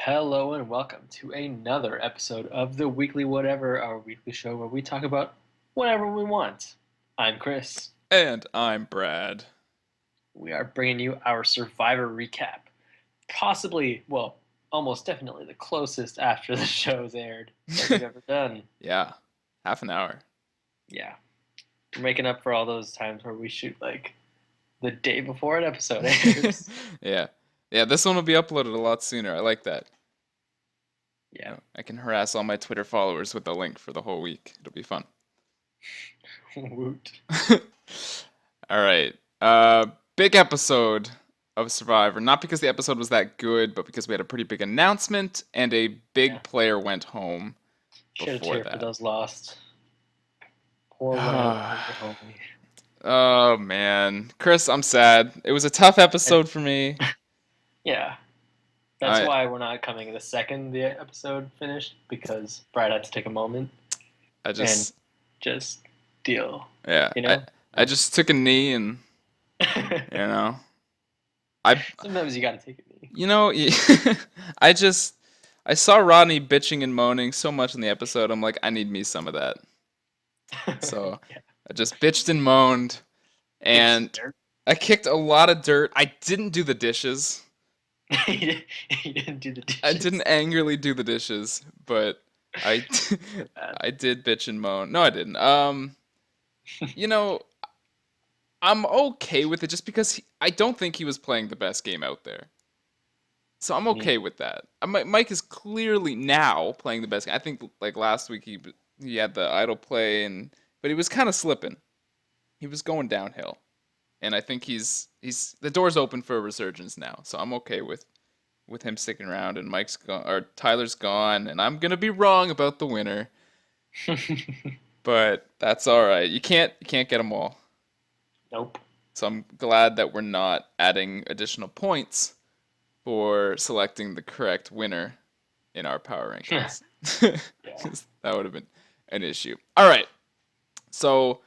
Hello and welcome to another episode of the Weekly Whatever, our weekly show where we talk about whatever we want. I'm Chris. And I'm Brad. We are bringing you our Survivor recap. Possibly, well, almost definitely the closest after the show's aired that we've ever done. Yeah, half an hour. Yeah. We're making up for all those times where we shoot like the day before an episode airs. Yeah. Yeah, this one will be uploaded a lot sooner. I like that. Yeah. I can harass all my Twitter followers with the link for the whole week. It'll be fun. Woot. All right. Big episode of Survivor. Not because the episode was that good, but because we had a pretty big announcement and a big Yeah. player went home Shed a before tear for that. those lost. Poor Ryan and your homie. Oh man, Chris, I'm sad. It was a tough episode for me. Yeah. That's I why we're not coming the second the episode finished, because Brad had to take a moment I and just just deal. yeah, You I know? I just took a knee and you know, I Sometimes you gotta take a knee. you know, I just I saw Rodney bitching and moaning so much in the episode. I'm like, I need me some of that. So Yeah. I just bitched and moaned, Kick some and dirt. I kicked a lot of dirt. I didn't do the dishes. You didn't do the I dishes. didn't angrily do the dishes, but I Bad. I did bitch and moan. No, I didn't. You know, I'm okay with it just because I don't think he was playing the best game out there. So I'm Mm. okay with that. Mike is clearly now playing the best game. I think like last week he had the idle play but he was kind of slipping. He was going downhill. And I think he's the door's open for a resurgence now. So I'm okay with him sticking around and Mike's gone or Tyler's gone and I'm going to be wrong about the winner, but that's all right. You can't get them all. Nope. So I'm glad that we're not adding additional points for selecting the correct winner in our power rankings. Yeah. 'Cause that would have been an issue. All right. So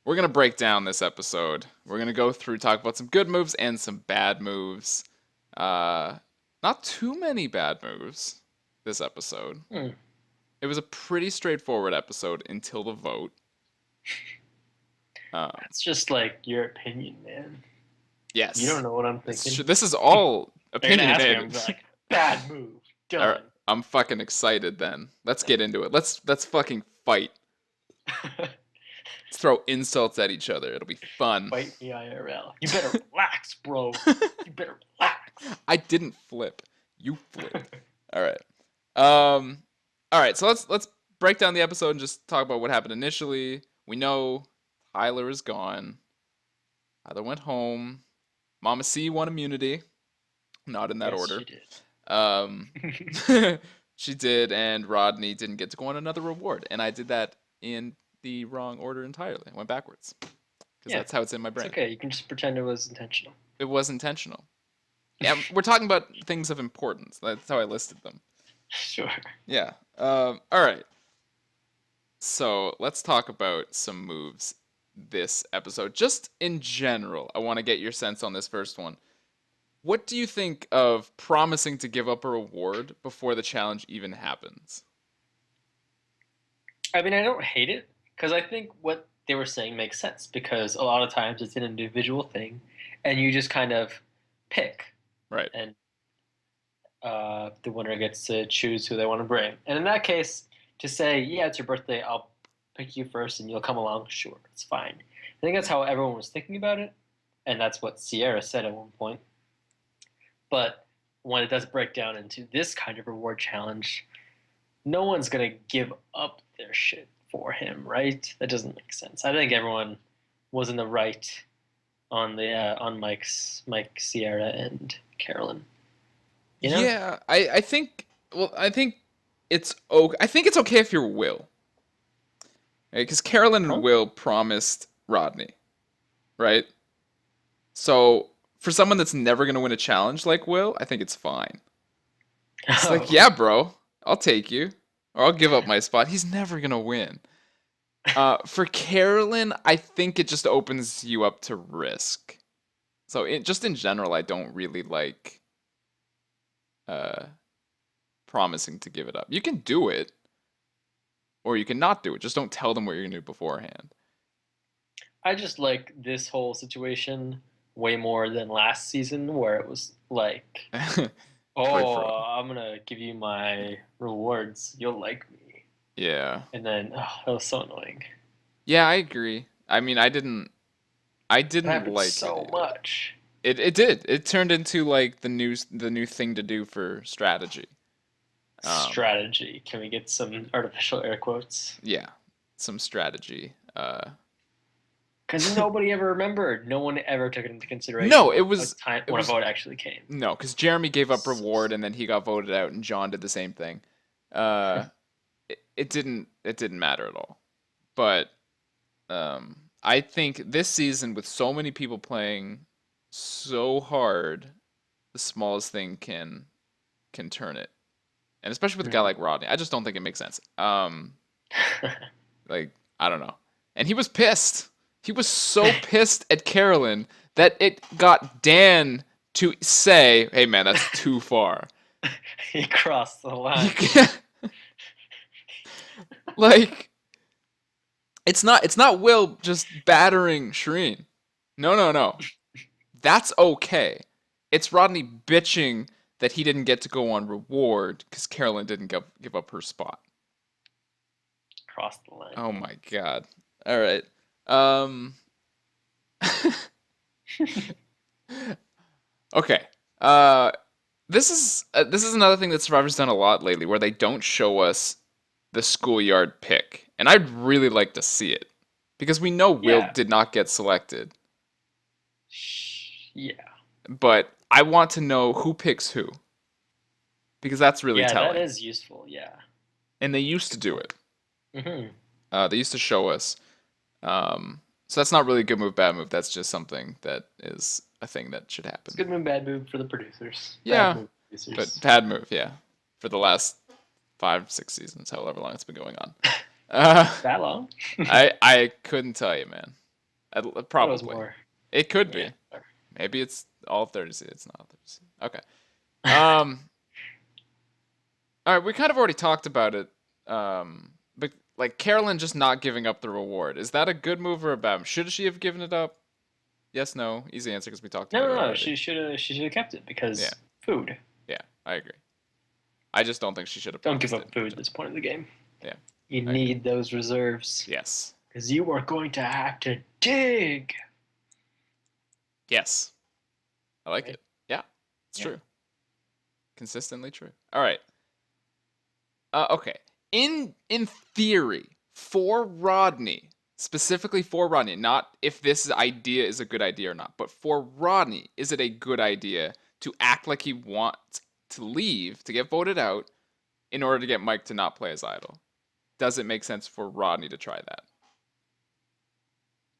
we're going to break down this episode. We're going to go through, talk about some good moves and some bad moves. Not too many bad moves this episode. Hmm. It was a pretty straightforward episode until the vote. That's just like your opinion, man. Yes. You don't know what I'm It's thinking. this is all They're gonna ask me, I'm opinionated. gonna be like, bad move. All right, Done. I'm fucking excited then. Let's get into it. Let's fucking fight. Let's throw insults at each other. It'll be fun. Fight me IRL. You better relax, bro. You better relax. I didn't flip. You flipped. All right. Um all right, so let's break down the episode and just talk about what happened initially. We know Tyler is gone. Tyler went home. Mama C won immunity. Not in that Yes, order. she did. Um she did, and Rodney didn't get to go on another reward. And I did that in the wrong order entirely. I went backwards. Because Yeah, that's how it's in my it's brain. okay. You can just pretend it was intentional. It was intentional. Yeah, we're talking about things of importance. That's how I listed them. Sure. Yeah. All right. So let's talk about some moves this episode. Just in general, I want to get your sense on this first one. What do you think of promising to give up a reward before the challenge even happens? I mean, I don't hate it because I think what they were saying makes sense because a lot of times it's an individual thing, and you just kind of pick, Right. and the winner gets to choose who they want to bring. And in that case, to say, yeah, it's your birthday, I'll pick you first, and you'll come along. Sure, it's fine. I think that's how everyone was thinking about it, and that's what Sierra said at one point. But when it does break down into this kind of reward challenge, no one's gonna give up their shit for him, right? That doesn't make sense. I think everyone was in the right on the on Mike, Sierra, and Carolyn. You know? Yeah, I think well I think it's okay. I think it's okay if you're Will. Because Carolyn and Huh? Will promised Rodney, right? So for someone that's never gonna win a challenge like Will, I think it's fine. It's like, yeah, bro, I'll take you, or I'll give up my spot. He's never gonna win. For Carolyn, I think it just opens you up to risk. So just in general, I don't really like uh, promising to give it up. You can do it, or you can not do it. Just don't tell them what you're gonna do beforehand. I just like this whole situation way more than last season, where it was like, Free "Oh, for all. I'm gonna give you my rewards. You'll like me," Yeah. and then that was so annoying. Yeah, I agree. I mean, I It didn't happened like it so either. much. It did. It turned into like the new thing to do for strategy. Um, Strategy. Can we get some artificial air quotes? yeah, some strategy. Because nobody ever remembered. No one ever took it into consideration No, when it when a was vote actually came. no, because Jeremy gave up So reward and then he got voted out, and John did the same thing. Uh, it didn't matter at all. But I think this season with so many people playing so hard, the smallest thing can turn it, and especially with a guy Mhm. like Rodney, I just don't think it makes sense. Like I don't know, and he was pissed. He was so pissed at Carolyn that it got Dan to say, "Hey man, that's too far." He crossed the You line. can't, like it's not Will just battering Shireen. No, no, no. That's okay. It's Rodney bitching that he didn't get to go on reward because Carolyn didn't give up her spot. Crossed the line. Oh my god. All right. Um. Okay. Uh. This is another thing that Survivor's done a lot lately, where they don't show us the schoolyard pick, and I'd really like to see it because we know Will Yeah. did not get selected, Yeah. but I want to know who picks who because that's really Yeah, that telling. is useful. Yeah. And they used to do it. Hmm. They used to show us. So that's not really a good move, bad move. That's just something that is a thing that should It's happen. good move, bad move for the producers. Bad Yeah, move, but producers. bad move, yeah. For the last 5, 6 seasons, however long it's been going on. That long? I couldn't tell you, man. Thought it was Probably. more. It could Yeah. be. Maybe it's all 30 seasons. It's not 30 seasons. Okay. Um. All right, we kind of already talked about it. But like Carolyn just not giving up the reward, is that a good move or a bad move? Should she have given it up? Yes, no. Easy answer because we talked No, about no, it no. already. She should have kept it Yeah, because food. yeah, I agree. I just don't think she should have Don't give promised up it. food at this point in the game. Yeah, You I agree. need those reserves Yes. because you are going to have to dig. Yes. I like Right? it. Yeah, it's Yeah. true. Consistently true. All right. Okay. In theory, for Rodney, specifically for Rodney, not if this idea is a good idea or not, but for Rodney, is it a good idea to act like he wants to leave, to get voted out, in order to get Mike to not play as idol? Does it make sense for Rodney to try that?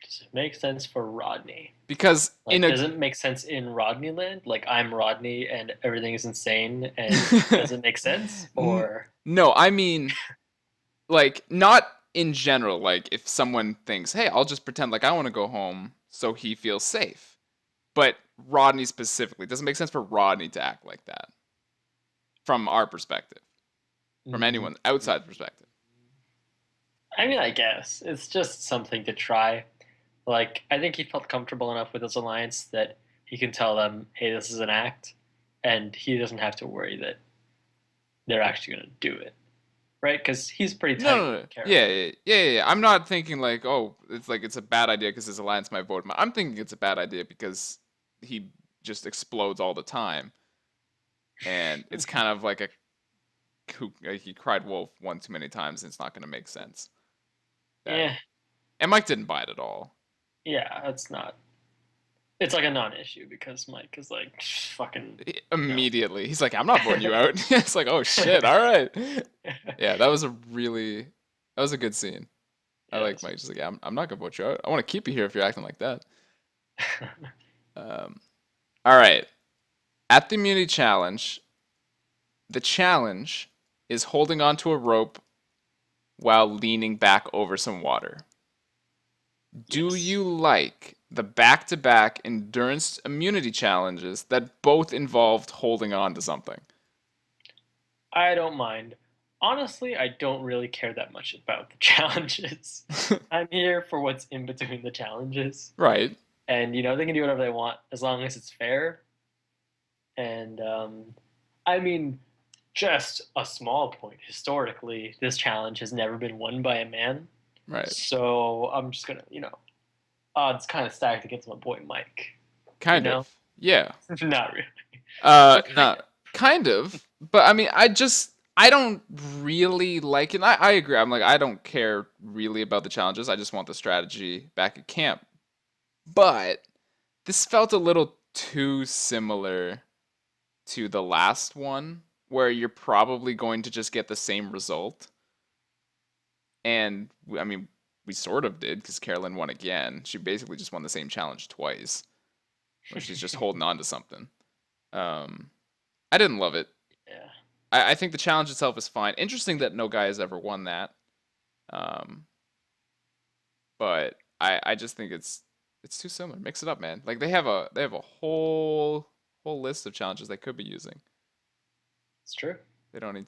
Does it make sense for Rodney? Because Like, does it make sense in Rodney land? Like, I'm Rodney and everything is insane, and does it make sense? Or no, I mean like not in general, like if someone thinks, "Hey, I'll just pretend like I want to go home so he feels safe." But Rodney specifically, doesn't make sense for Rodney to act like that from our perspective, from anyone outside perspective. I mean, I guess it's just something to try. Like, I think he felt comfortable enough with his alliance that he can tell them, "Hey, this is an act," and he doesn't have to worry that they're actually going to do it, right? Because he's pretty No, tight no, no. with Carolyn. Yeah. I'm not thinking like, oh, it's like it's a bad idea because his alliance might vote him out. I'm thinking it's a bad idea because he just explodes all the time, and it's kind of like he cried wolf one too many times, and it's not going to make sense. Yeah, And Mike didn't buy it at all. yeah, it's not. It's like a non-issue because Mike is like fucking. Immediately, he's like, "I'm not voting you out." It's like, "Oh shit! All right." Yeah, that was a good scene. I Yeah, like Mike. Just like, yeah, I'm not gonna vote you out. I want to keep you here if you're acting like that. All right. At the immunity challenge, the challenge is holding onto a rope while leaning back over some water. Do Yes. you like the back-to-back endurance immunity challenges that both involved holding on to something? I don't mind. Honestly, I don't really care that much about the challenges. I'm here for what's in between the challenges. Right. And, they can do whatever they want as long as it's fair. And, I mean, just a small point. Historically, this challenge has never been won by a man. Right. So I'm just going to, odds kind of stacked against my boy Mike. Kind of. Yeah. Not really. But kind No, of. kind of. But I mean, I don't really like it. I agree. I'm like, I don't care really about the challenges. I just want the strategy back at camp. But this felt a little too similar to the last one, where you're probably going to just get the same result. And I mean, we sort of did because Carolyn won again. She basically just won the same challenge twice, where she's just holding on to something. I didn't love it. Yeah. I think the challenge itself is fine. Interesting that no guy has ever won that. Um, but I just think it's too similar. Mix it up, man. Like they have a whole list of challenges they could be using. It's true. They don't need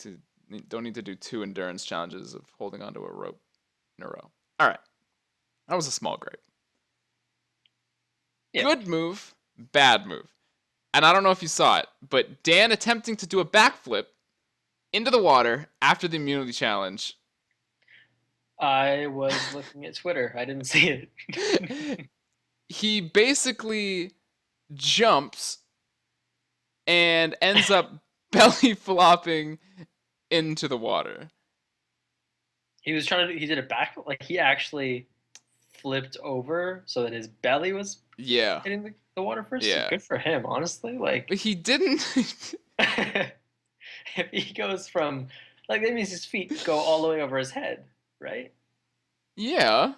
to do two endurance challenges of holding onto a rope in a row. All right, that was a small gripe. Yeah. Good move, bad move. And I don't know if you saw it, but Dan attempting to do a backflip into the water after the immunity challenge. I was looking at Twitter. I didn't see it. He basically jumps and ends up belly flopping into the water. He was trying to. He did a back. Like he actually flipped over so that his belly was Yeah. hitting the water first. Yeah. Good for him, honestly. Like But he didn't. if he goes from like that means his feet go all the way over his head, right? Yeah.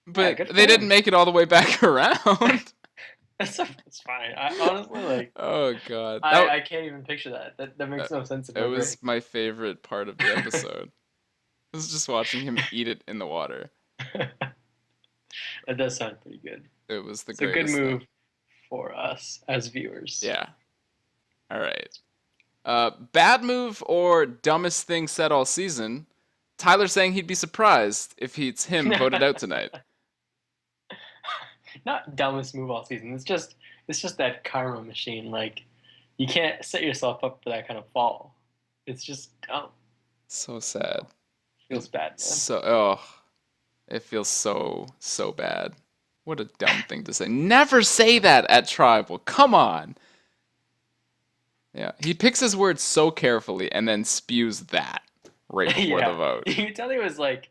But good for they didn't him. make it all the way back around. That's fine. I honestly like. Oh god. I can't even picture that. That makes no sense in my It brain. was my favorite part of the episode. I was just watching him eat it in the water. That does sound pretty good. It was the It's a good greatest move thing. for us as viewers. Yeah. All right. Bad move or dumbest thing said all season. Tyler saying he'd be surprised if it's him voted out tonight. Not dumbest move all season. It's just that karma machine. Like you can't set yourself up for that kind of fall. It's just dumb. So sad. Feels bad, man. It feels so bad. What a dumb thing to say. Never say that at Tribal. Come on. Yeah, he picks his words so carefully and then spews that right before the vote. You can tell he was like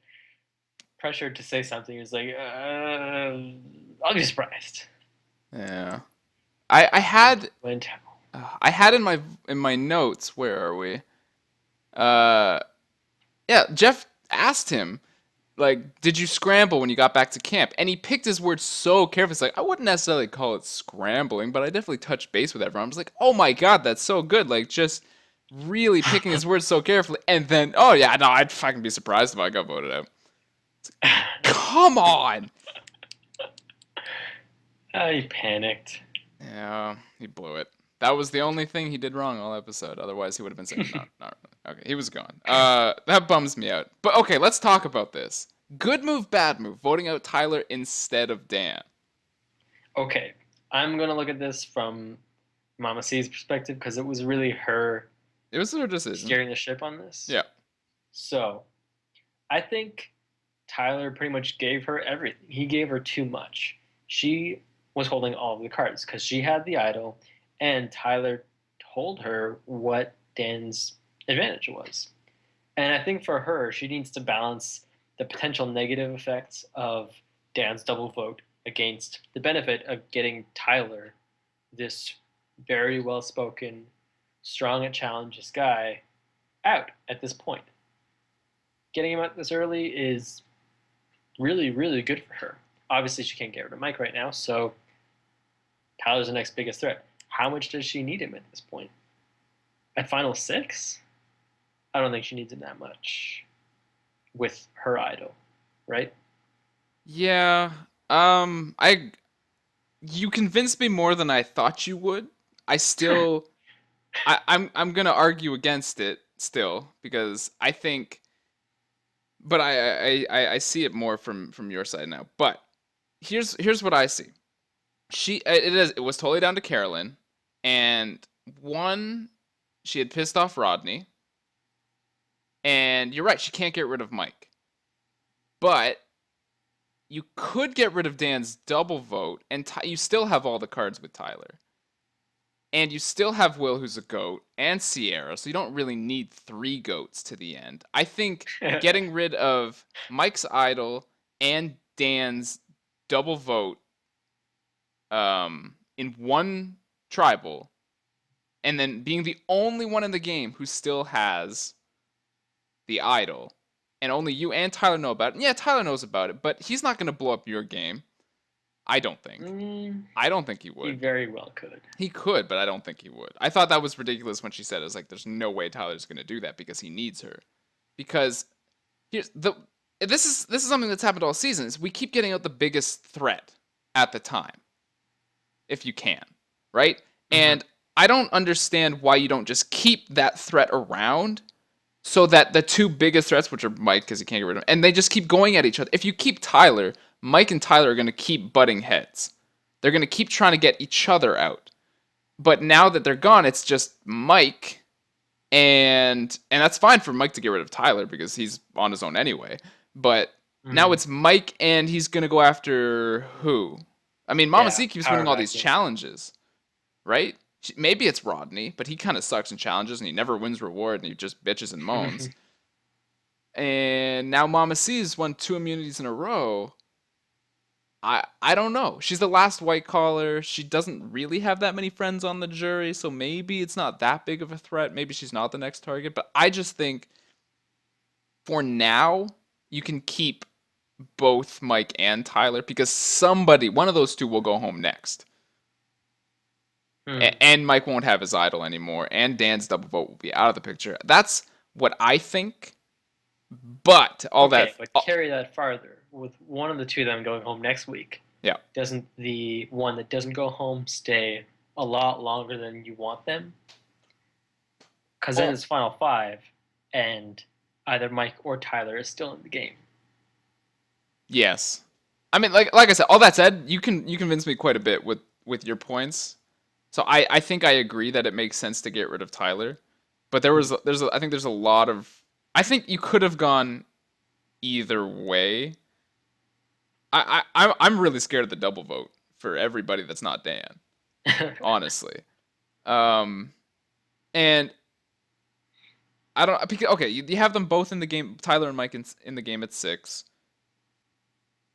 pressured to say something. He was like, I'll be surprised. Yeah. I had Went in my notes, where are we? Yeah, Jeff asked him, like, did you scramble when you got back to camp? And he picked his words so carefully. It's like, I wouldn't necessarily call it scrambling, but I definitely touched base with everyone. I was like, oh my god, that's so good. Like, just really picking his words so carefully. And then, oh yeah, no, I'd fucking be surprised if I got voted out. Come on! he panicked. Yeah, he blew it. That was the only thing he did wrong all episode. Otherwise, he would have been saying, no, not really. Okay, he was gone. That bums me out. But okay, let's talk about this. Good move, bad move. Voting out Tyler instead of Dan. Okay, I'm gonna look at this from Mama C's perspective because it was really her It was her decision. steering the ship on this. Yeah. So, I think Tyler pretty much gave her everything. He gave her too much. She was holding all of the cards because she had the idol, and Tyler told her what Dan's advantage was. And I think for her, she needs to balance the potential negative effects of Dan's double vote against the benefit of getting Tyler, this very well spoken, strong at challenges guy, out at this point. Getting him out this early is really, really good for her. Obviously, she can't get rid of Mike right now, so Tyler's the next biggest threat. How much does she need him at this point? At Final 6? I don't think she needs him that much with her idol, right? Yeah. You convinced me more than I thought you would. I'm gonna argue against it still because I think, but I see it more from your side now. But here's what I see. It was totally down to Carolyn, and one, she had pissed off Rodney, and you're right, she can't get rid of Mike, but you could get rid of Dan's double vote, and you still have all the cards with Tyler. And you still have Will, who's a goat, and Sierra, so you don't really need 3 goats to the end. I think getting rid of Mike's idol and Dan's double vote in one tribal, and then being the only one in the game who still has the idol, and only you and Tyler know about it. And yeah, Tyler knows about it, but he's not going to blow up your game. I don't think. I don't think he would. He very well could. He could, but I don't think he would. I thought that was ridiculous when she said it. Was like, there's no way Tyler's going to do that because he needs her. Because this is something that's happened all season. Is we keep getting out the biggest threat at the time, if you can, right? Mm-hmm. And I don't understand why you don't just keep that threat around, so that the 2 biggest threats, which are Mike because he can't get rid of him, and they just keep going at each other. If you keep Tyler, Mike and Tyler are going to keep butting heads. They're going to keep trying to get each other out. But now that they're gone, it's just Mike, and that's fine for Mike to get rid of Tyler because he's on his own anyway. But now it's Mike, and he's going to go after who? I mean, Mama C keeps winning all these challenges, right? Maybe it's Rodney, but he kind of sucks in challenges, and he never wins reward, and he just bitches and moans. And now Mama C's won 2 immunities in a row. I don't know. She's the last white collar. She doesn't really have that many friends on the jury, so maybe it's not that big of a threat. Maybe she's not the next target. But I just think for now, you can keep both Mike and Tyler because one of those 2 will go home next. And Mike won't have his idol anymore, and Dan's double vote will be out of the picture. That's what I think. But carry that farther. With one of the 2 of them going home next week, doesn't the one that doesn't go home stay a lot longer than you want them? Because then it's final 5, and either Mike or Tyler is still in the game. Yes, I mean, like I said, all that said, you convince me quite a bit with your points. So I think I agree that it makes sense to get rid of Tyler, but I think there's a lot of, I think you could have gone either way. I'm really scared of the double vote for everybody that's not Dan, honestly. And I don't, because, okay, you have them both in the game, Tyler and Mike in the game at 6,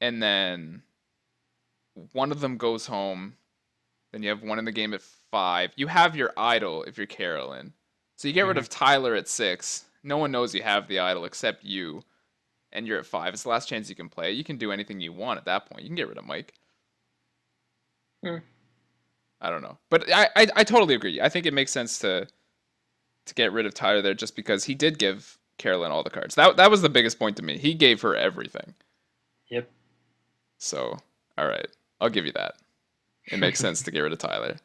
and then one of them goes home. Then you have one in the game at 5. You have your idol if you're Carolyn. So you get rid of Tyler at 6. No one knows you have the idol except you. And you're at 5. It's the last chance you can play. You can do anything you want at that point. You can get rid of Mike. I don't know. But I totally agree. I think it makes sense to get rid of Tyler there just because he did give Carolyn all the cards. That was the biggest point to me. He gave her everything. Yep. So, all right. I'll give you that. It makes sense to get rid of Tyler.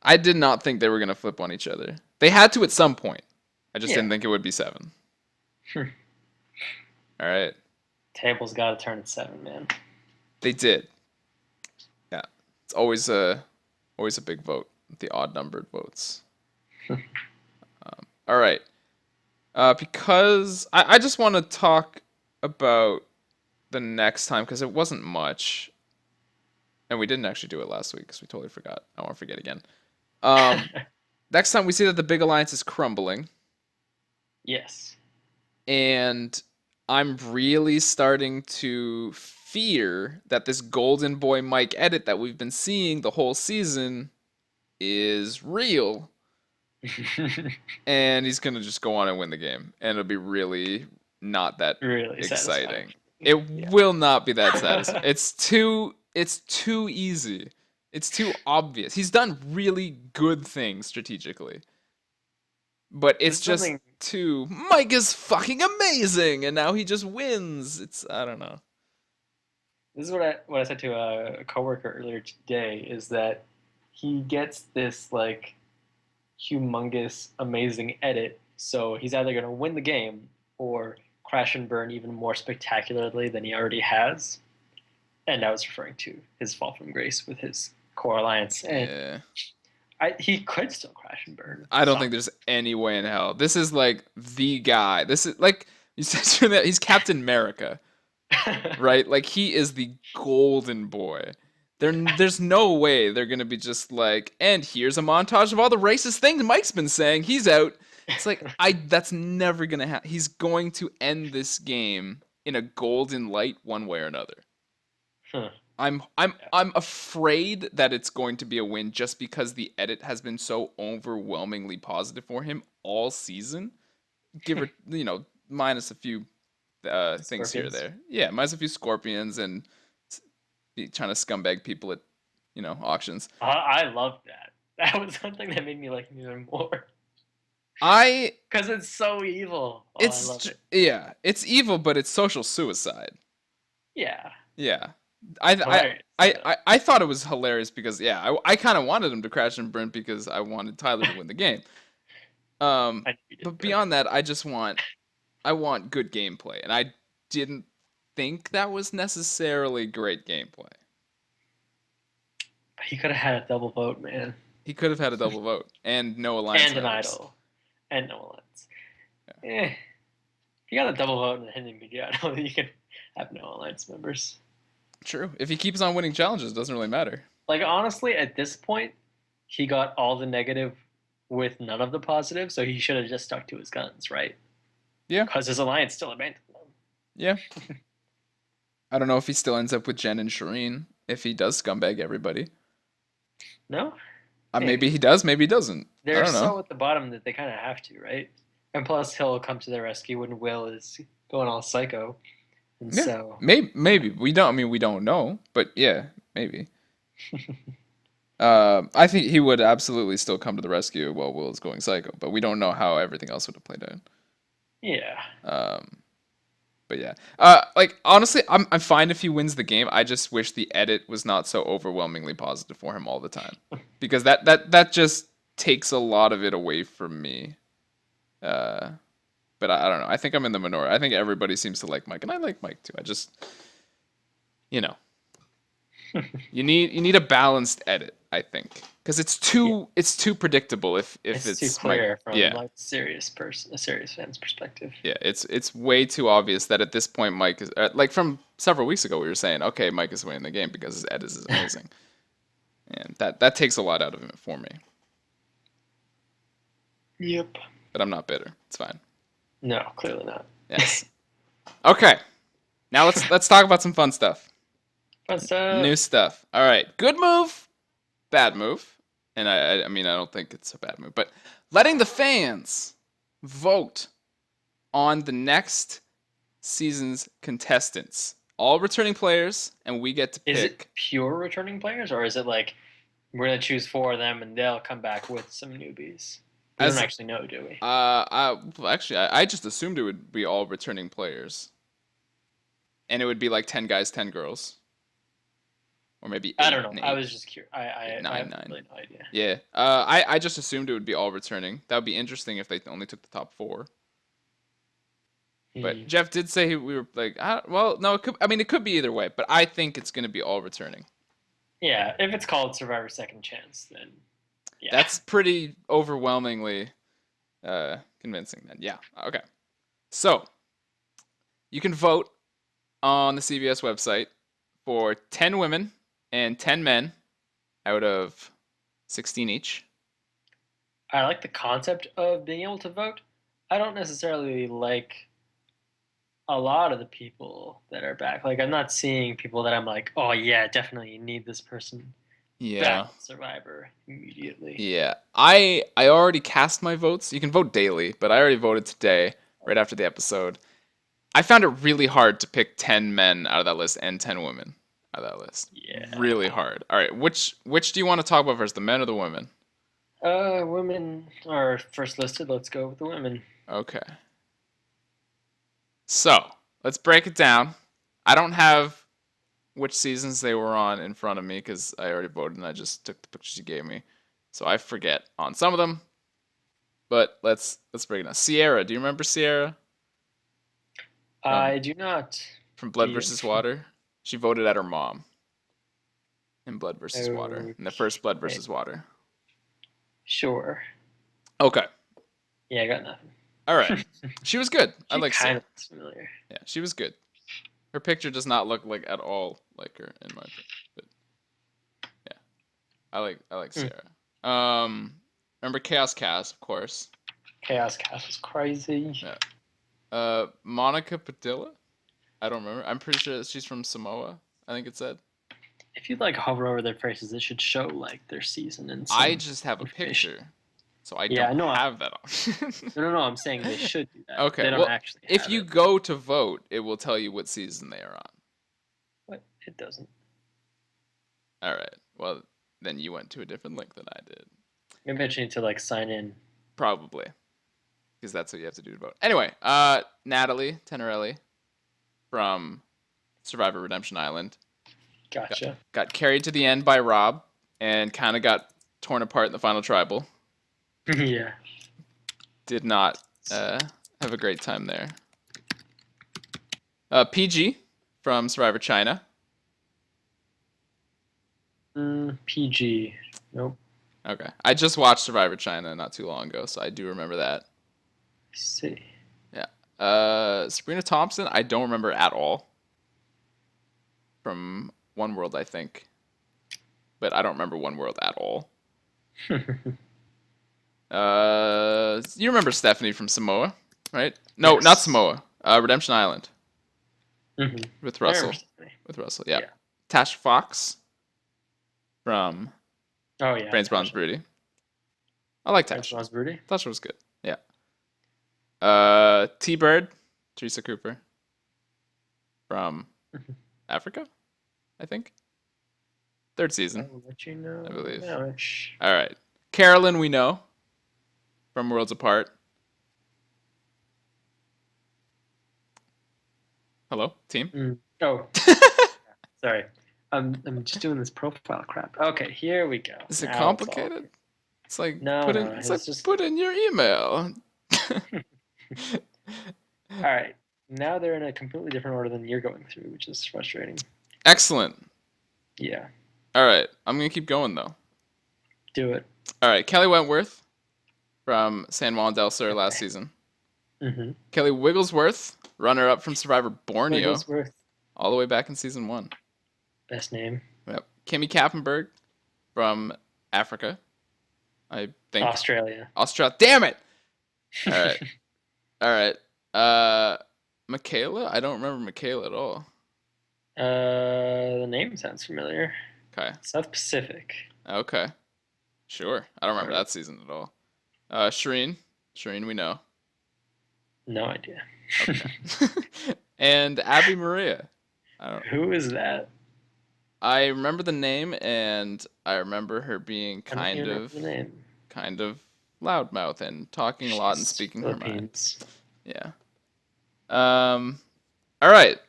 I did not think they were going to flip on each other. They had to at some point. I just didn't think it would be 7. All right. Table's got to turn at 7, man. They did. Yeah. It's always a big vote. The odd-numbered votes. All right. Because I just want to talk about the next time because it wasn't much. And we didn't actually do it last week because we totally forgot. I won't forget again. Next time we see that the big alliance is crumbling. Yes. And I'm really starting to fear that this Golden Boy Mike edit that we've been seeing the whole season is real. And he's going to just go on and win the game. And it'll be really not that exciting. It will not be that satisfying. It's too easy. It's too obvious. He's done really good things strategically. But it's just too, Mike is fucking amazing, and now he just wins. I don't know. This is what I said to a coworker earlier today, is that he gets this, like, humongous, amazing edit, So he's either going to win the game or crash and burn even more spectacularly than he already has. And I was referring to his fall from grace with his core alliance. And Yeah. he could still crash and burn. I don't think there's any way in hell. This is like the guy. This is like you said that he's Captain America, right? Like he is the golden boy. There's no way they're gonna be just like, and here's a montage of all the racist things Mike's been saying. He's out. It's like that's never gonna happen. He's going to end this game in a golden light one way or another. Huh. I'm afraid that it's going to be a win just because the edit has been so overwhelmingly positive for him all season. Give her, minus a few things here or Scorpions. there. Yeah, minus a few scorpions and trying to scumbag people at, auctions. I loved that. That was something that made me like him even more. I Because it's so evil. Oh, I love it. yeah, it's evil, but it's social suicide. Yeah. Yeah. I thought it was hilarious because I kind of wanted him to crash and burn because I wanted Tyler to win the game. But beyond that, I want good gameplay, and I didn't think that was necessarily great gameplay. He could have had a double vote, man. He could have had a double vote and no alliance and an members. idol. And no alliance. Yeah. If you got a double vote in the Hindi media, I don't think you can have no alliance members. True. If he keeps on winning challenges, it doesn't really matter. Like, honestly, at this point, he got all the negative with none of the positive, so he should have just stuck to his guns, right? Yeah. Because his alliance still abandoned them. Yeah. I don't know if he still ends up with Jen and Shireen if he does scumbag everybody. No? Maybe he does, maybe he doesn't. They're I don't know. so at the bottom that they kind of have to, right? And plus, he'll come to their rescue when Will is going all psycho. And Yeah. so. Maybe. We don't know, but yeah, maybe. I think he would absolutely still come to the rescue while Will is going psycho, but we don't know how everything else would have played out. Yeah. But yeah. Like honestly, I'm fine if he wins the game. I just wish the edit was not so overwhelmingly positive for him all the time. Because that just takes a lot of it away from me. But I don't know. I think I'm in the minority. I think everybody seems to like Mike, and I like Mike too. I just you need a balanced edit, I think. Because it's too predictable if it's too clear Mike, from like a serious fan's perspective. Yeah, it's way too obvious that at this point Mike is like from several weeks ago we were saying, okay, Mike is winning the game because his edit is amazing, and that takes a lot out of him for me. Yep. But I'm not bitter. It's fine. No, clearly not. Yes. Okay. Now let's talk about some fun stuff. Fun stuff. New stuff. All right. Good move. Bad move. And I mean I don't think it's a bad move, but letting the fans vote on the next season's contestants. All returning players, and we get to pick. Is it pure returning players, or is it like we're gonna choose 4 of them and they'll come back with some newbies? We don't actually know, do we? I just assumed it would be all returning players, and it would be like 10 guys, 10 girls, or maybe 8, I don't know. 8, I was just curious. I have 9. really no idea. Yeah. I just assumed it would be all returning. That would be interesting if they only took the top 4. But Jeff did say we were like, well, no, it could be either way, but I think it's going to be all returning. Yeah, if it's called Survivor Second Chance, then yeah. That's pretty overwhelmingly convincing then. Yeah, okay. So, you can vote on the CBS website for 10 women and 10 men out of 16 each. I like the concept of being able to vote. I don't necessarily like a lot of the people that are back. Like, I'm not seeing people that I'm like, oh yeah, definitely you need this person back on Survivor immediately. Yeah. I already cast my votes. You can vote daily, but I already voted today, right after the episode. I found it really hard to pick 10 men out of that list and 10 women out of that list. Yeah. Really hard. All right, which do you want to talk about first, the men or the women? Women are first listed. Let's go with the women. Okay. So, let's break it down. I don't have which seasons they were on in front of me because I already voted and I just took the pictures you gave me. So I forget on some of them. But let's break it down. Sierra, do you remember Sierra I do not. from Do Blood you? versus Water? She voted at her mom in Blood versus Water, in the first Blood Okay. versus Water. Sure. Okay. Yeah, I got nothing. All right. She was good. I She like kind Sierra. of looks familiar. Yeah, she was good. Her picture does not look like at all like her in my opinion. But yeah, I like Hmm. Sierra. Remember Chaos Cass, of course. Chaos Cast was crazy. Yeah. Monica Padilla. I don't remember. I'm pretty sure she's from Samoa. I think it said. If you like hover over their faces, it should show like their season and I some just have a information. picture, so I Yeah, don't I know. have that on. No. I'm saying they should do that. Okay, They don't well, actually if have you it, go to vote, it will tell you what season they are on. but it doesn't. All right. Well, then you went to a different link than I did. Maybe I just need to like sign in. Probably, because that's what you have to do to vote. Anyway, Natalie Tenorelli from Survivor Redemption Island Gotcha. got carried to the end by Rob and kind of got torn apart in the final tribal. Yeah. Did not have a great time there. PG from Survivor China. PG. Nope. Okay. I just watched Survivor China not too long ago, so I do remember that. Let's see. Yeah. Sabrina Thompson, I don't remember at all. From One World, I think. But I don't remember One World at all. You remember Stephanie from Samoa, right? No, Yes. not Samoa. Redemption Island Mhm. with I Russell. remember Stephanie. With Russell, yeah. Yeah. Tash Fox from Oh yeah. Brains, Bronze, Broody. I like Tash. Brains, Broody. Tash was good. Yeah. T-Bird, Teresa Cooper from Africa, I think. Third season, I'll let you know. I believe. Ouch. All right. Carolyn, we know from Worlds Apart. Hello, team. Oh, sorry. I'm just doing this profile crap. Okay, here we go. Is it Now it's all complicated? clear. It's like No, put in. no, It's it's like just- put in your email. All right. Now they're in a completely different order than you're going through, which is frustrating. Excellent. Yeah. All right, I'm gonna keep going though. Do it. All right, Kelly Wentworth from San Juan del Sur last season. Mm-hmm. Kelly Wigglesworth, runner-up from Survivor Borneo, Wigglesworth. all the way back in season 1. Best name. Yep. Kimmy Kappenberg from Africa, I think. Australia. Australia. Damn it! All right. All right. Michaela? I don't remember Michaela at all. The name sounds familiar. Okay. South Pacific. Okay. Sure. I don't remember Alright. that season at all. Shireen. Shireen, we know. No idea. Okay. And Abby Maria. Who is that? I remember the name, and I remember her being I don't kind even remember of the name. loudmouth and talking a lot and She's speaking her mind. Philippines. Yeah. All right.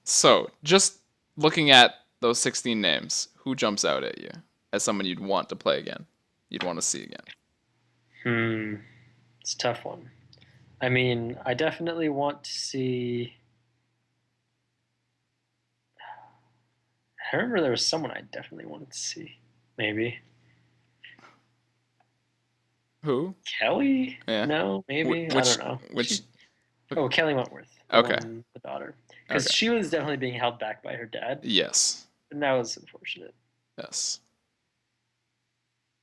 So, just looking at those 16 names, who jumps out at you as someone you'd want to play again? You'd want to see again? It's a tough one. I mean, I definitely want to see. I remember there was someone I definitely wanted to see. Maybe Who? Kelly? Yeah. No, maybe. I don't know. Which? Kelly Wentworth. The Okay. one, the daughter. Because Okay. she was definitely being held back by her dad. Yes. And that was unfortunate. Yes.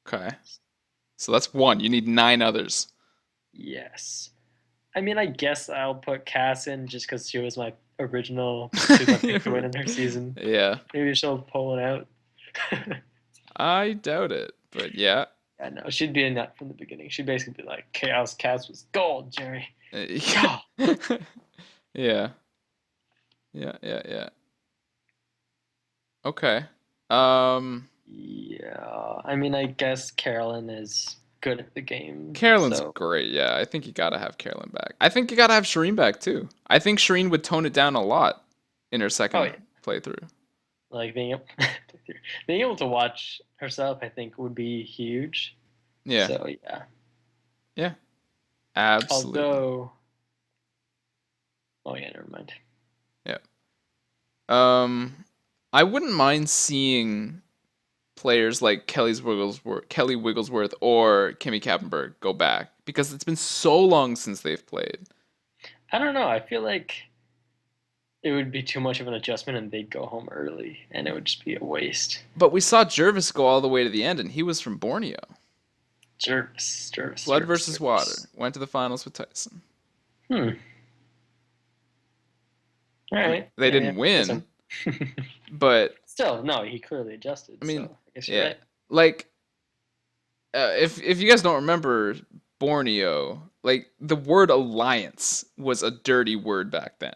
Okay. So that's one. You need 9 others. Yes. I mean, I guess I'll put Cass in just because she was my original pick to win in her season. Yeah. Maybe she'll pull it out. I doubt it, but yeah. I know. She'd be in that from the beginning. She'd basically be like, Chaos Cass was gold, Jerry. Yeah. Yeah. Yeah. Okay. Yeah. I mean, I guess Carolyn is good at the game. Carolyn's so- great. Yeah, I think you gotta have Carolyn back. I think you gotta have Shireen back too. I think Shireen would tone it down a lot in her second yeah. playthrough. Like being able to watch herself, I think, would be huge. Yeah. So yeah. Yeah, absolutely. Although, oh yeah, never mind. Yeah. I wouldn't mind seeing players like Kelly Wigglesworth or Kimmy Kappenberg go back because it's been so long since they've played. I don't know. I feel like it would be too much of an adjustment, and they'd go home early, and it would just be a waste. But we saw Jervis go all the way to the end, and he was from Borneo. Jervis. Blood versus water. Went to the finals with Tyson. Hmm. All I mean, right. they Yeah, didn't win, yeah. but Still, no, he clearly adjusted. I mean, So I guess you're yeah, right. like if you guys don't remember Borneo, like the word alliance was a dirty word back then.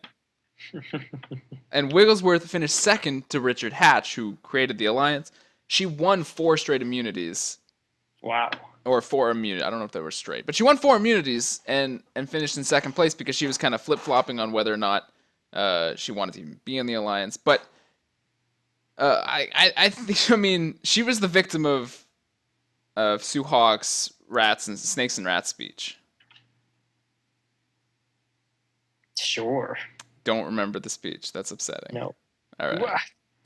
And Wigglesworth finished second to Richard Hatch, who created the alliance. She won 4 straight immunities, Wow. or 4 immunities. I don't know if they were straight, but she won 4 immunities and finished in second place because she was kind of flip flopping on whether or not she wanted to even be in the alliance. But I think, I mean, she was the victim of Sue Hawk's snakes and rats speech. Sure. Don't remember the speech. That's upsetting. No. All right. Wha-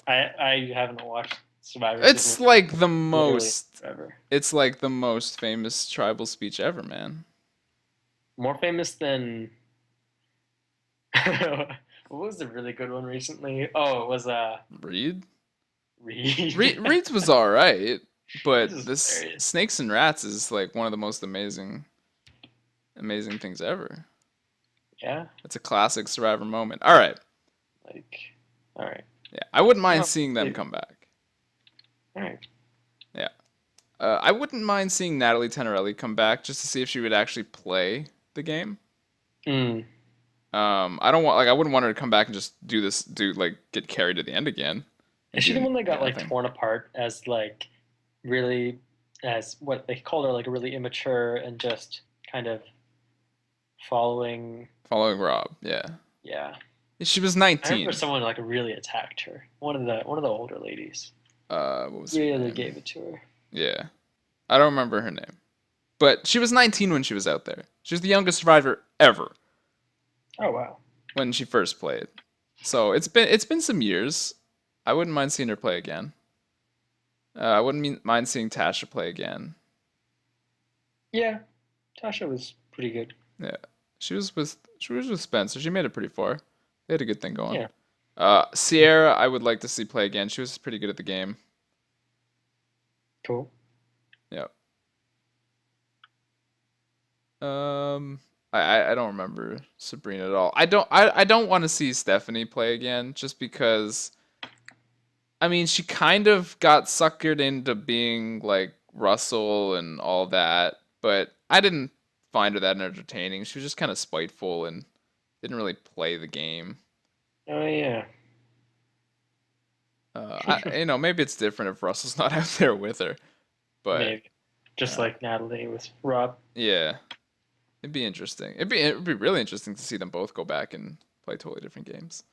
I haven't watched Survivor. It's season like the literally most. forever. It's like the most famous tribal speech ever, man. More famous than. What was the really good one recently? Oh, it was Reed. Reed. Reed's was all right, but This is this hilarious. Snakes and Rats is like one of the most amazing things ever. Yeah. It's a classic Survivor moment. All right. Like, all right. Yeah, I wouldn't mind Oh, seeing them dude. come back. All right. Yeah. I wouldn't mind seeing Natalie Tenorelli come back just to see if she would actually play the game. Mm. I don't want, like, I wouldn't want her to come back and just get carried to the end again. Is she the one that got like nothing. torn apart as like really as what they called her, like really immature and just kind of following? Following Rob? Yeah. Yeah. She was I 19. remember someone like really attacked her. One of the older ladies What was her really name? gave it to her. Yeah. I don't remember her name. But she was 19 when she was out there. She was the youngest survivor ever Oh wow. when she first played. So it's been some years. I wouldn't mind seeing her play again. I wouldn't mind seeing Tasha play again. Yeah. Tasha was pretty good. Yeah. She was with Spencer. She made it pretty far. They had a good thing going. Yeah. Sierra, I would like to see play again. She was pretty good at the game. Cool. Yeah. I don't remember Sabrina at all. I don't want to see Stephanie play again just because I mean she kind of got suckered into being like Russell and all that, but I didn't find her that entertaining. She was just kind of spiteful and didn't really play the game. Oh yeah. Maybe it's different if Russell's not out there with her, but Maybe. Just uh, like Natalie with Rob. yeah, it'd be interesting. It'd be really interesting to see them both go back and play totally different games.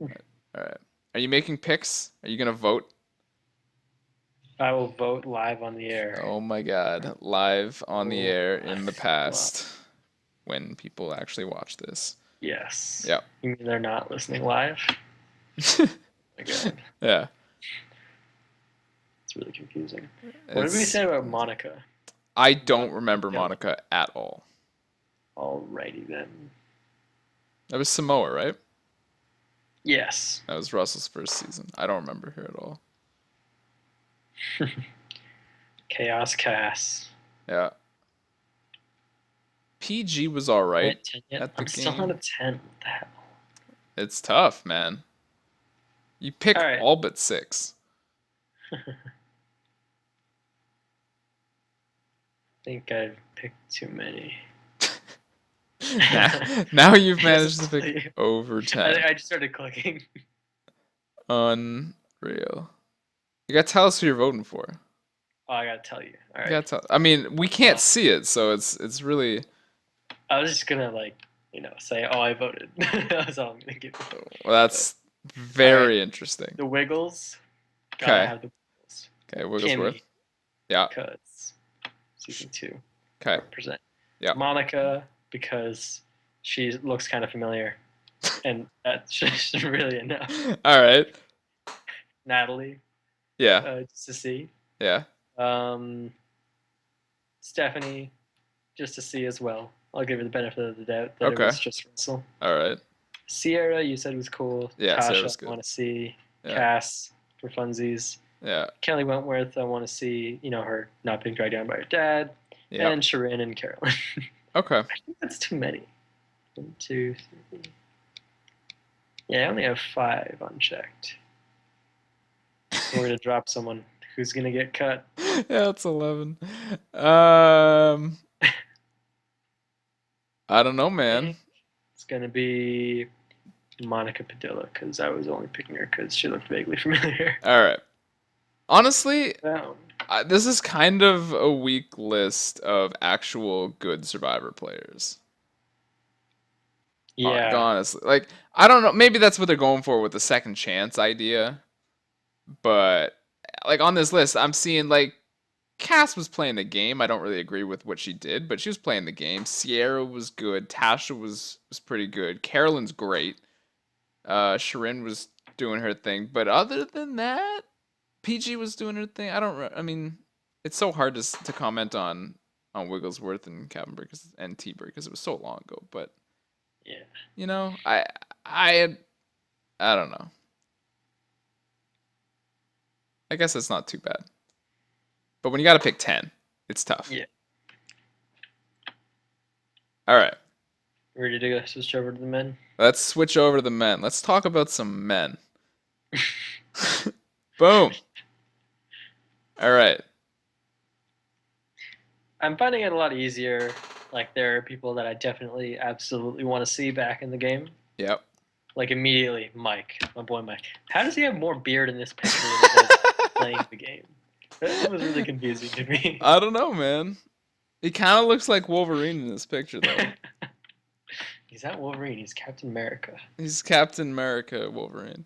All right. Are you making picks? Are you gonna vote? I will vote live on the air. Oh my God! Live on the Oh air my in the God. past, when people actually watch this. Yes. Yeah. You mean they're not listening live? My God. Yeah. It's really confusing. What did we say about Monica? I don't remember No. Monica at all. Alrighty then. That was Samoa, right? Yes. That was Russell's first season. I don't remember her at all. Chaos Cass. Yeah. PG was all right At 10 yet? at the I'm still game. on a 10. What the hell? It's tough, man. You pick All right. all but 6. I think I've picked too many. Now you've managed to pick Honestly. over 10. I just started clicking. Unreal. You gotta tell us who you're voting for. Oh, I gotta tell you. All You right. gotta tell. I mean, we can't Well. see it, so it's really. I was just gonna say, oh, I voted. That's all I'm gonna give you. Well, that's very interesting. The Wiggles. Gotta Okay. have the Wiggles. Okay, Wigglesworth. Kimmy, Yeah. because season 2. Okay. Represent. Yeah. Monica, because she looks kind of familiar, and that's just really enough. All right. Natalie, Yeah. just to see. Yeah. Um, Stephanie, just to see as well. I'll give her the benefit of the doubt that it Okay. was just Russell. All right. Sierra, you said was cool. Yeah, Sarah Tasha, was I good. want to see. Yeah. Cass, for funsies. Yeah. Kelly Wentworth, I want to see, her not being dragged down by her dad. Yeah. And Sharon and Carolyn. Okay. I think that's too many. 1, 2, 3. Yeah, I only have 5 unchecked. We're going to drop someone. Who's going to get cut? Yeah, it's 11. I don't know, man. It's going to be Monica Padilla, because I was only picking her because she looked vaguely familiar. All right. Honestly, Down. this is kind of a weak list of actual good Survivor players. Yeah. Honestly, like, I don't know. Maybe that's what they're going for with the second chance idea. But like on this list, I'm seeing like Cass was playing the game. I don't really agree with what she did, but she was playing the game. Sierra was good. Tasha was pretty good. Carolyn's great. Sharon was doing her thing. But other than that, PG was doing her thing. I mean, it's so hard to comment on Wigglesworth and Cavenberg and T-Bird because it was so long ago. But yeah, I don't know. I guess it's not too bad. But when you got to pick 10, it's tough. Yeah. All right. Ready to go switch over to the men? Let's switch over to the men. Let's talk about some men. Boom. All right. I'm finding it a lot easier. Like, there are people that I definitely, absolutely want to see back in the game. Yep. Like, immediately, Mike, my boy Mike. How does he have more beard in this picture than he does playing the game? That was really confusing to me. I don't know, man. He kind of looks like Wolverine in this picture, though. He's not Wolverine. He's Captain America. He's Captain America Wolverine.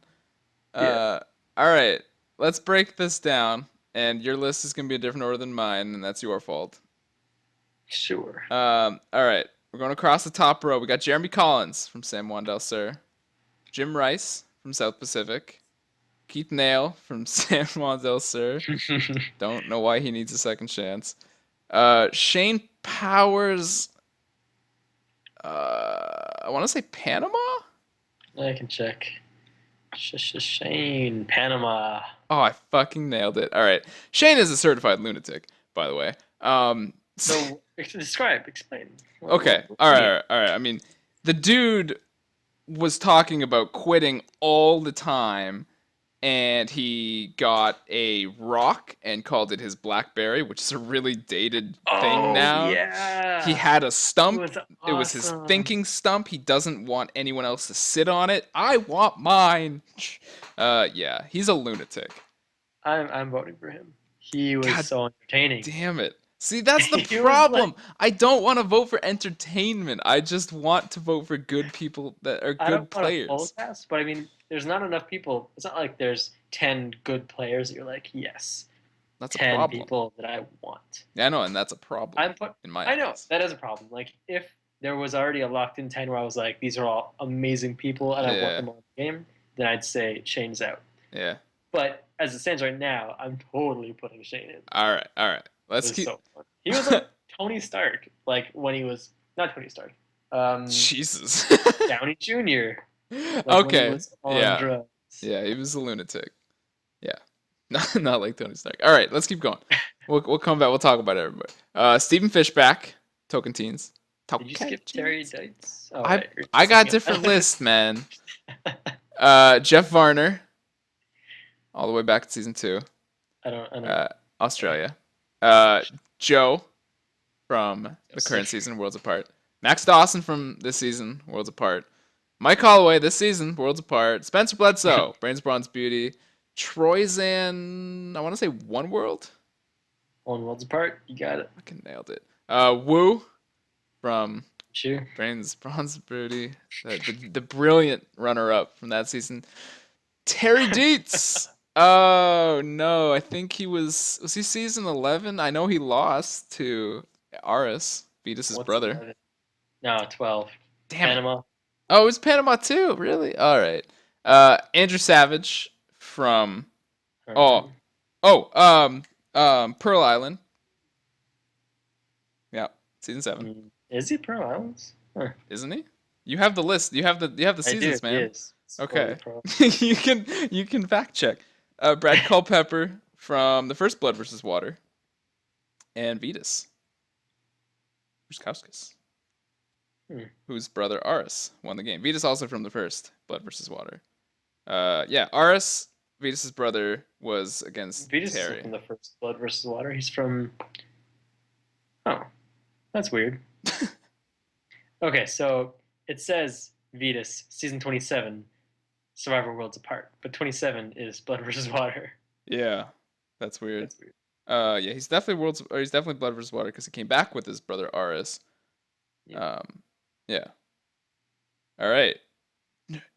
Yeah. All right. Let's break this down. And your list is going to be a different order than mine, and that's your fault. Sure. All right. We're going across the top row. We got Jeremy Collins from San Juan del Sur. Jim Rice from South Pacific. Keith Nail from San Juan del Sur. Don't know why he needs a second chance. Shane Powers. I want to say Panama? I can check. Shane, Panama. Oh, I fucking nailed it. All right. Shane is a certified lunatic, by the way. So, explain. Okay. All right. I mean, the dude was talking about quitting all the time, and he got a rock and called it his BlackBerry, which is a really dated thing now. Yeah. He had a stump. It was his thinking stump. He doesn't want anyone else to sit on it. I want mine. Yeah, he's a lunatic. I'm voting for him. He was so entertaining. Damn it. See, that's the problem. I don't want to vote for entertainment. I just want to vote for good people that are good players. I don't want a full cast, but I mean, there's not enough people. It's not like there's 10 good players that you're like, yes. That's 10 a problem. people that I want. Yeah, I know, and that's a problem. I know, that is a problem. Like, if there was already a locked-in 10 where I was like, these are all amazing people and I want them on the game, then I'd say Shane's out. Yeah. But as it stands right now, I'm totally putting Shane in. All right. Let's keep. So fun. He was like Tony Stark, like when he was not Tony Stark. Jesus. Downey Jr. Like okay. Drugs. Yeah, he was a lunatic. Yeah. Not like Tony Stark. All right, let's keep going. We'll come back. We'll talk about everybody. Stephen Fishback, Tokentines. Did you skip Terry Dites? Oh, I got different lists, man. Jeff Varner, all the way back to season 2. I don't. Australia. Joe from the current season, Worlds Apart. Max Dawson from this season, Worlds Apart. Mike Holloway this season, Worlds Apart. Spencer Bledsoe, Brains, Bronze, Beauty. Troyzan, I want to say One World. One Worlds Apart, you got it. Fucking nailed it. Wu from Sure. Brains, Bronze, Beauty. The brilliant runner-up from that season. Terry Dietz. Oh no, I think he was he season 11? I know he lost to Aris, Vetus's What's brother. 11? No, 12. Damn it. Panama. Oh, it was Panama too. Really? All right. Andrew Savage from oh Um, Pearl Island. Yeah, season 7, is he Pearl Islands? Huh. isn't he? You have the list. You have the I do. seasons, He man. is. It's fully Okay. Pearl. you can fact check. Brad Culpepper from the first Blood versus Water, and Vetus Ruskauskas, Hmm. whose brother Aris won the game. Vetus also from the first Blood versus Water. Yeah, Aris, Vetus's brother, was against Vetus isn't Terry. from the first Blood versus Water. He's from. Oh, that's weird. Okay, so it says Vetus season 27, Survivor Worlds Apart, but 27 is Blood versus Water. Yeah, that's weird. That's weird. Yeah, he's definitely Blood versus Water because he came back with his brother Aris. Yeah. Yeah. All right.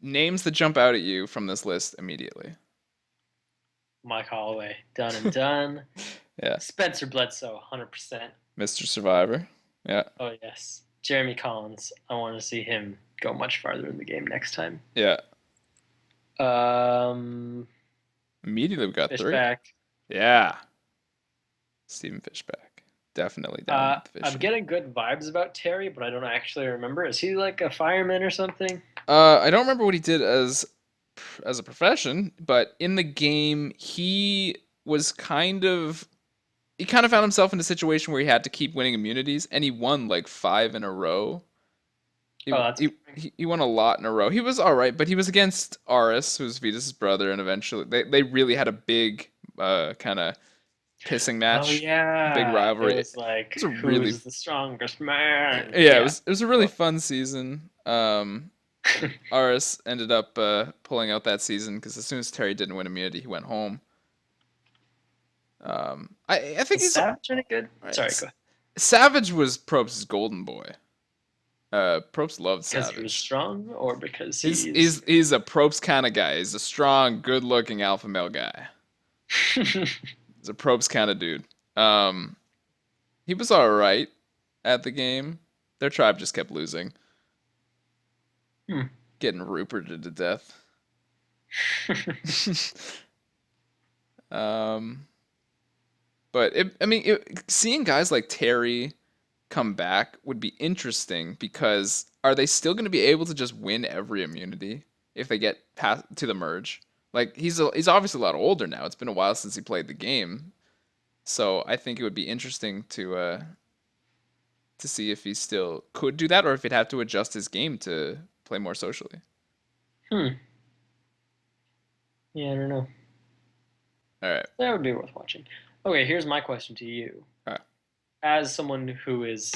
Names that jump out at you from this list immediately. Mike Holloway, done and done. Yeah. Spencer Bledsoe, 100%. Mr. Survivor. Yeah. Oh yes. Jeremy Collins, I want to see him go much farther in the game next time. Yeah. Um, Immediately we got 3. Fishback. Yeah. Stephen Fishback. Definitely down with I'm Fish. getting good vibes about Terry, but I don't actually remember. Is he like a fireman or something? I don't remember what he did as a profession, but in the game he was kind of found himself in a situation where he had to keep winning immunities, and he won like 5 in a row. He won a lot in a row. He was all right, but he was against Aris, who's Vetus's brother, and eventually they really had a big kind of pissing match. Oh yeah, big rivalry. It was like, It's a really who's the strongest man? yeah. It was a really fun season. Aris ended up pulling out that season because as soon as Terry didn't win immunity, he went home. I think he's Savage any good. right, Sorry, go ahead. Savage was Probst's golden boy. Probst loved Because Savage. he was strong, or because he's a Probst kind of guy. He's a strong, good-looking alpha male guy. He's a Probst kind of dude. He was all right at the game. Their tribe just kept losing. Getting Ruperted to death. But seeing guys like Terry come back would be interesting because are they still going to be able to just win every immunity if they get past to the merge? Like he's obviously a lot older now. It's been a while since he played the game, so I think it would be interesting to see if he still could do that or if he'd have to adjust his game to play more socially. Yeah, I don't know. All right. That would be worth watching. Okay, here's my question to you. All right. As someone who is,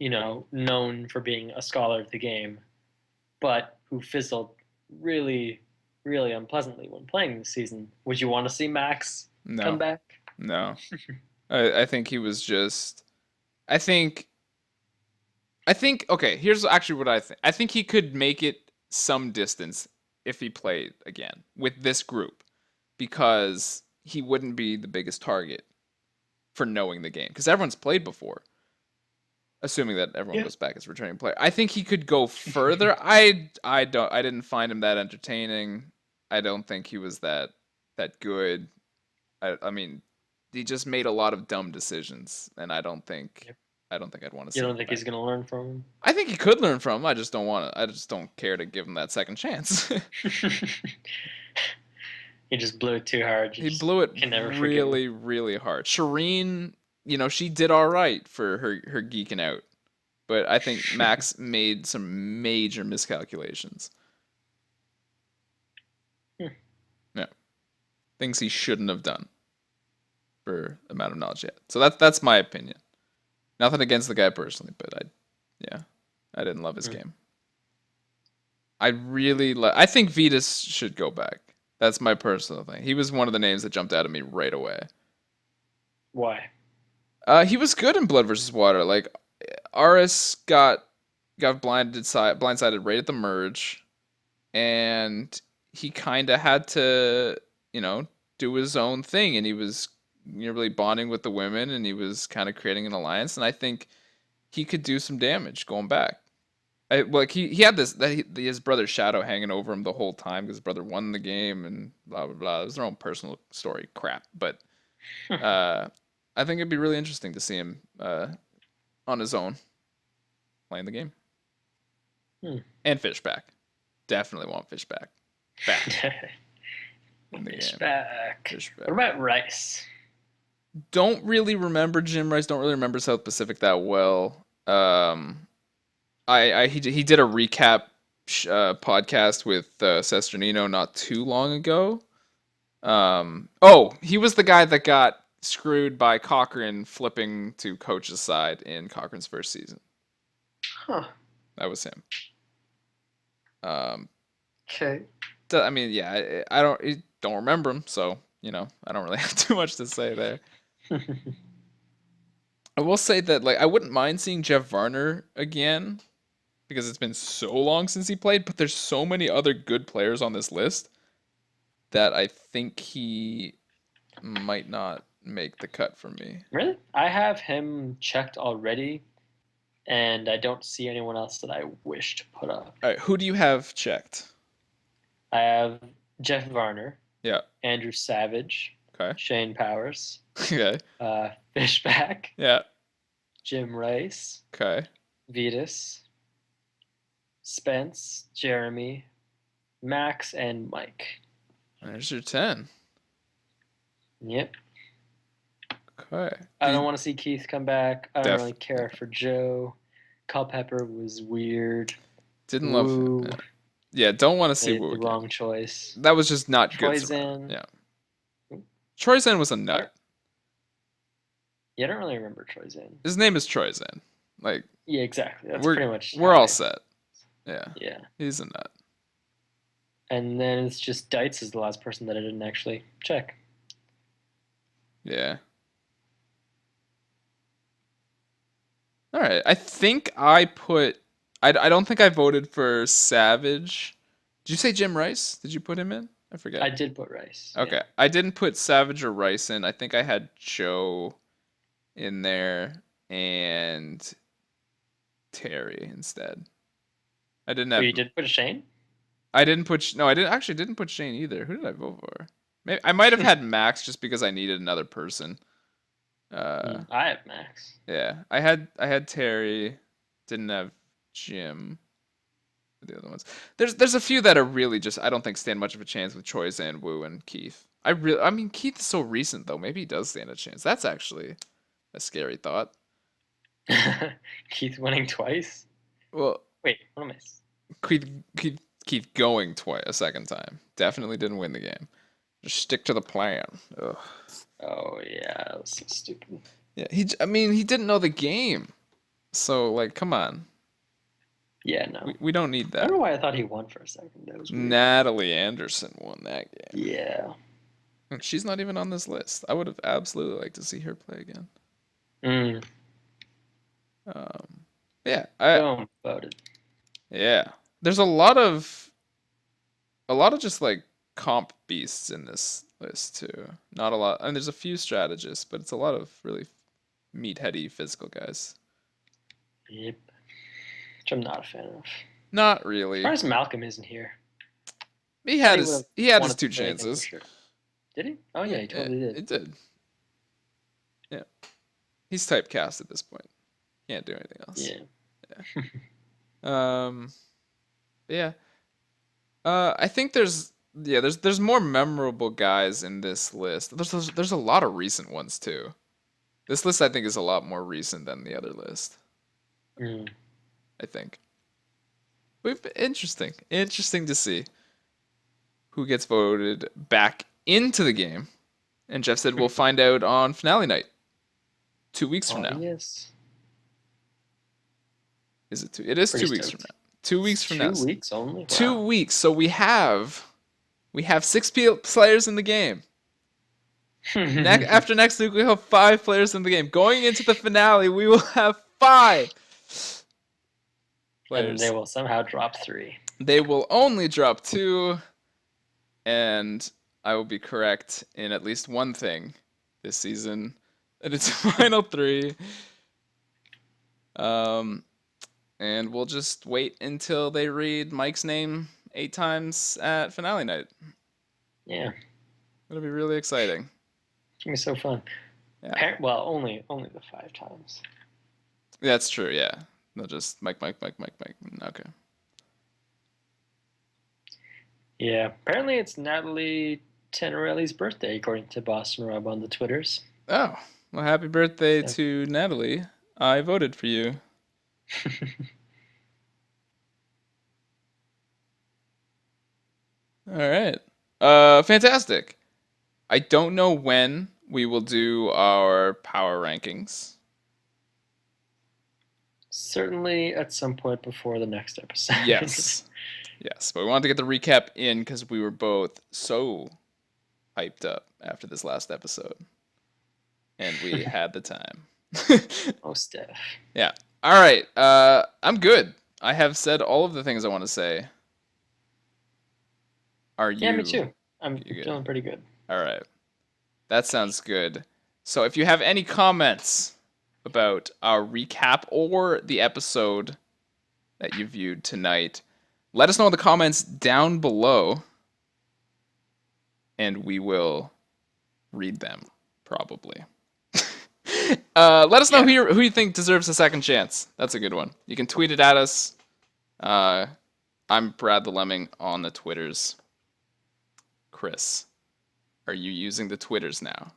known for being a scholar of the game, but who fizzled really, really unpleasantly when playing this season, would you want to see Max come back? No. I think he was just. I think. Okay, here's actually what I think. I think he could make it some distance if he played again with this group, because he wouldn't be the biggest target for knowing the game because everyone's played before. Assuming that everyone goes back as a returning player, I think he could go further. I didn't find him that entertaining. I don't think he was that good. I mean, he just made a lot of dumb decisions, and I don't think I'd want to see. You don't think he's gonna learn from him? I think he could learn from him. I just don't want to. I just don't care to give him that second chance. He just blew it too hard. He blew it really, really hard. Shireen, she did all right for her geeking out, but I think Max made some major miscalculations. Yeah, things he shouldn't have done for the amount of knowledge he had. So that's my opinion. Nothing against the guy personally, but I didn't love his game. I think Vetus should go back. That's my personal thing. He was one of the names that jumped out at me right away. Why? He was good in Blood versus Water. Like Aris got blindsided right at the merge, and he kind of had to, do his own thing, and he was really bonding with the women, and he was kind of creating an alliance. And I think he could do some damage going back. Like he had his brother Shadow hanging over him the whole time because his brother won the game and blah blah blah. It was their own personal story crap, but I think it'd be really interesting to see him on his own playing the game. And Fishback, definitely want Fishback back in the game. Fishback. What about Rice? Don't really remember Jim Rice. Don't really remember South Pacific that well. He did a recap podcast with Sesternino not too long ago. He was the guy that got screwed by Cochran flipping to coach's side in Cochran's first season. Huh. That was him. Okay. I mean, yeah, I don't remember him, so I don't really have too much to say there. I will say that I wouldn't mind seeing Jeff Varner again because it's been so long since he played, but there's so many other good players on this list that I think he might not make the cut for me. Really? I have him checked already, and I don't see anyone else that I wish to put up. All right, who do you have checked? I have Jeff Varner. Yeah. Andrew Savage. Okay. Shane Powers. Okay. Fishback. Yeah. Jim Rice. Okay. Vetus. Spence. Jeremy. Max and Mike. There's your 10. Yep. Okay. I don't want to see Keith come back. I don't really care for Joe. Culpepper was weird. Didn't love him. Yeah, don't want to see Woo. The wrong choice. That was just not good. Troyzen. Yeah. Troyzen was a nut. Yeah, I don't really remember Troyzen. His name is Troyzen. Yeah, exactly. That's pretty much. We're all set. Yeah. Yeah. He's a nut. And then it's just Dietz is the last person that I didn't actually check. Yeah. All right. I think I put. I don't think I voted for Savage. Did you say Jim Rice? Did you put him in? I forget. I did put Rice. Okay. Yeah. I didn't put Savage or Rice in. I think I had Joe in there and Terry instead. I didn't have. You did put Shane? I didn't put. No, I didn't put Shane either. Who did I vote for? Maybe I might have had Max just because I needed another person. I have Max. Yeah, I had Terry. Didn't have Jim. The other ones. There's a few that are really just I don't think stand much of a chance with Troyzen, Woo, and Keith. I mean Keith is so recent though. Maybe he does stand a chance. That's actually a scary thought. Keith winning twice? Well, wait, what am I? Keith going twice a second time. Definitely didn't win the game. Just stick to the plan. Ugh. Oh yeah, that was so stupid. Yeah, he didn't know the game. So come on. Yeah, no. We don't need that. I don't know why I thought he won for a second. That was weird. Natalie Anderson won that game. Yeah. She's not even on this list. I would have absolutely liked to see her play again. Yeah. Boom, voted. Yeah. There's a lot of just comp beasts in this list too. Not a lot. I mean, there's a few strategists, but it's a lot of really meatheady physical guys. Yep. Which I'm not a fan of. Not really. As far as Malcolm isn't here. He had his two chances. Sure. Did he? Oh yeah, he totally did. It did. Yeah. He's typecast at this point. Can't do anything else. Yeah. I think there's more memorable guys in this list. There's a lot of recent ones too. This list I think is a lot more recent than the other list. I think. Interesting to see who gets voted back into the game. And Jeff said we'll find out on finale night. 2 weeks from now. Yes. Is it 2? It is 2 weeks from now. 2 weeks from now. 2 weeks only? Wow. 2 weeks. So we have 6 players in the game. After next week, we'll have 5 players in the game. Going into the finale, we will have 5 players. And they will somehow drop 3. They will only drop 2. And I will be correct in at least one thing. this season. And it's final 3. And we'll just wait until they read Mike's name 8 times at finale night. Yeah, It'll be really exciting. it's gonna be so fun. Yeah. Well, only the 5 times. That's true, yeah. They'll just Mike. Okay. Yeah, apparently it's Natalie Tenorelli's birthday, according to Boston Rob on the Twitters. Oh, well, happy birthday So- to Natalie. I voted for you. All right. Fantastic. I don't know when we will do our power rankings. Certainly at some point before the next episode. Yes. Yes, but we wanted to get the recap in because we were both so hyped up after this last episode. And we had the time. Most def. Yeah. All right. I'm good. I have said all of the things I want to say. Are you? Yeah, me too. I'm You good? feeling pretty good. All right. That sounds good. So if you have any comments about our recap or the episode that you viewed tonight, let us know in the comments down below, and we will read them, probably. Let us know who you think deserves a second chance. That's a good one. You can tweet it at us. I'm Brad the Lemming on the Twitters. Chris, are you using the Twitters now?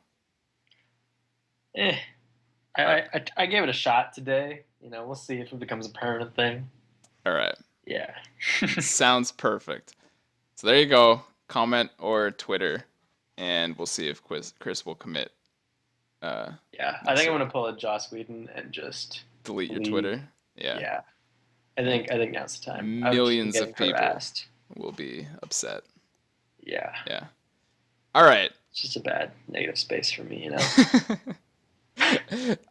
I gave it a shot today. We'll see if it becomes a permanent thing. All right. Yeah. Sounds perfect. So there you go. Comment or Twitter, and we'll see if Chris will commit. Yeah, I think I'm gonna pull a Joss Whedon and just delete your leave. Twitter. Yeah. Yeah. I think now's the time. Millions I'm of just getting people harassed. will be upset. Yeah. Yeah. All right. It's just a bad negative space for me,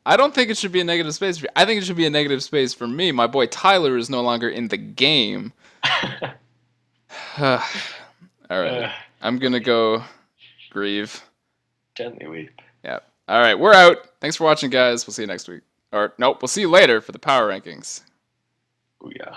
I don't think it should be a negative space for you. I think it should be a negative space for me. My boy Tyler is no longer in the game. All right. I'm going to go grieve. Gently weep. Yeah. All right. We're out. Thanks for watching, guys. We'll see you next week. Or, nope. We'll see you later for the power rankings. Booyah.